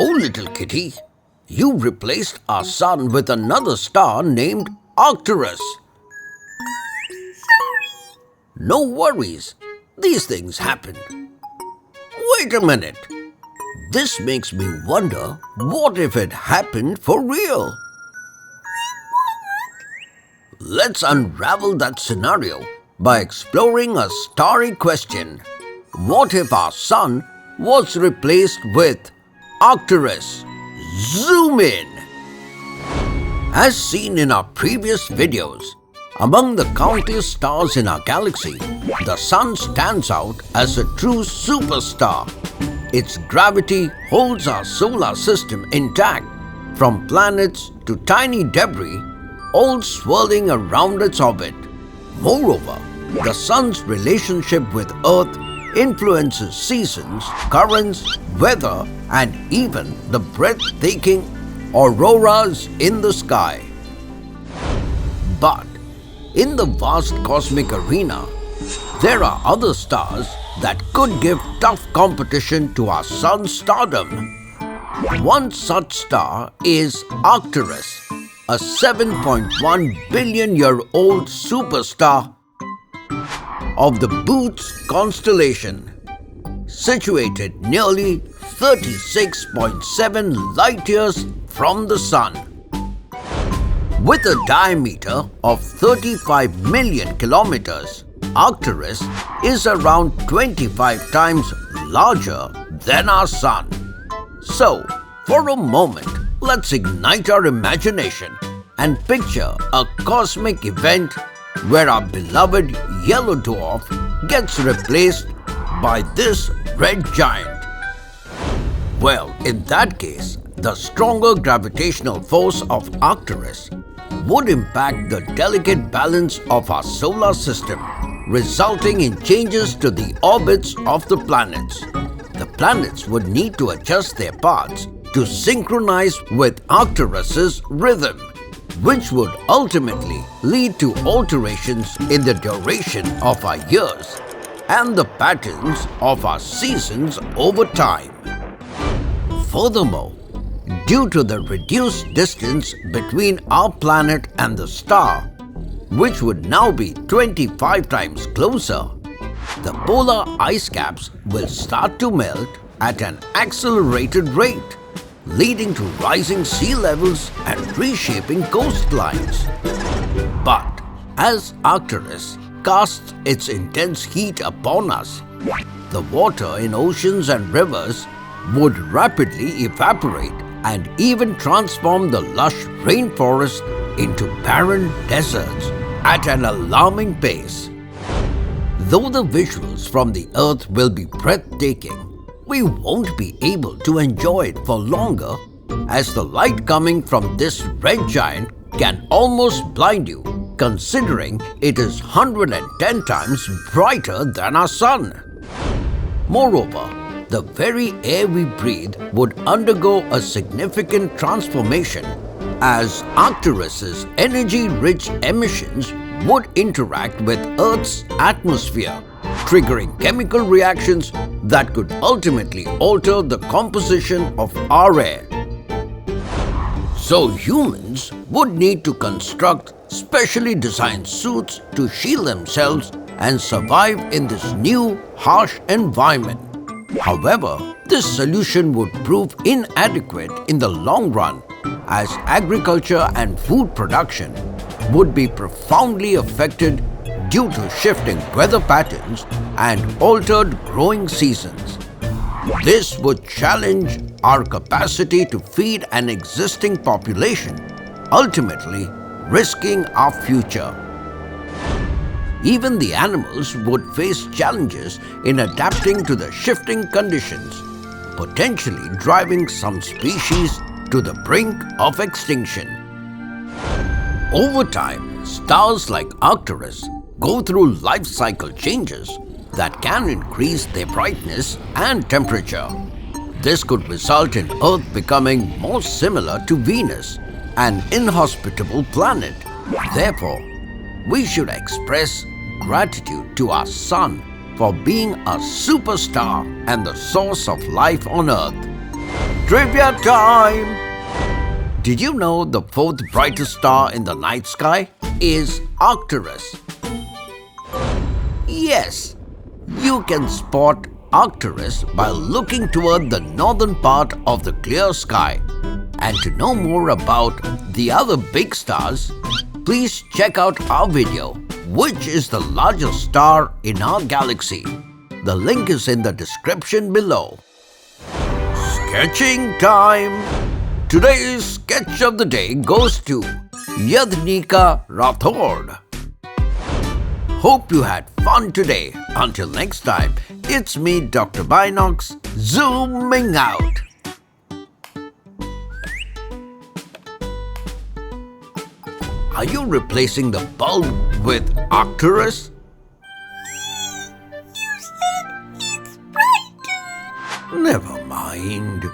Oh, little kitty, you replaced our sun with another star named Arcturus. Sorry. No worries. These things happen. Wait a minute. This makes me wonder, what if it happened for real? Let's unravel that scenario by exploring a starry question. What if our sun was replaced with Arcturus? Zoom in! As seen in our previous videos, among the countless stars in our galaxy, the sun stands out as a true superstar. Its gravity holds our solar system intact, from planets to tiny debris, all swirling around its orbit. Moreover, the sun's relationship with Earth influences seasons, currents, weather, and even the breathtaking auroras in the sky. But in the vast cosmic arena, there are other stars that could give tough competition to our sun's stardom. One such star is Arcturus, a 7.1 billion-year-old superstar of the Boötes constellation, situated nearly 36.7 light-years from the Sun. With a diameter of 35 million kilometers, Arcturus is around 25 times larger than our Sun. So, for a moment, let's ignite our imagination and picture a cosmic event where our beloved yellow dwarf gets replaced by this red giant. Well, in that case, the stronger gravitational force of Arcturus would impact the delicate balance of our solar system, resulting in changes to the orbits of the planets. The planets would need to adjust their paths to synchronize with Arcturus's rhythm, which would ultimately lead to alterations in the duration of our years and the patterns of our seasons over time. Furthermore, due to the reduced distance between our planet and the star, which would now be 25 times closer, the polar ice caps will start to melt at an accelerated rate, leading to rising sea levels and reshaping coastlines. But as Arcturus casts its intense heat upon us, the water in oceans and rivers would rapidly evaporate and even transform the lush rainforest into barren deserts at an alarming pace. Though the visuals from the Earth will be breathtaking, we won't be able to enjoy it for longer, as the light coming from this red giant can almost blind you, considering it is 110 times brighter than our sun. Moreover, the very air we breathe would undergo a significant transformation, as Arcturus's energy-rich emissions would interact with Earth's atmosphere, triggering chemical reactions that could ultimately alter the composition of our air. So humans would need to construct specially designed suits to shield themselves and survive in this new, harsh environment. However, this solution would prove inadequate in the long run, as agriculture and food production would be profoundly affected due to shifting weather patterns and altered growing seasons. This would challenge our capacity to feed an existing population, ultimately risking our future. Even the animals would face challenges in adapting to the shifting conditions, potentially driving some species to the brink of extinction. Over time, stars like Arcturus go through life cycle changes that can increase their brightness and temperature. This could result in Earth becoming more similar to Venus, an inhospitable planet. Therefore, we should express gratitude to our sun for being a superstar and the source of life on Earth. Trivia time! Did you know the fourth brightest star in the night sky is Arcturus? Yes, you can spot Arcturus by looking toward the northern part of the clear sky. And to know more about the other big stars, please check out our video, which is the largest star in our galaxy. The link is in the description below. Sketching time! Today's sketch of the day goes to Yadnika Rathod. Hope you had fun today. Until next time, it's me, Dr. Binocs, zooming out. Are you replacing the bulb with Arcturus? You said it's brighter. Never mind.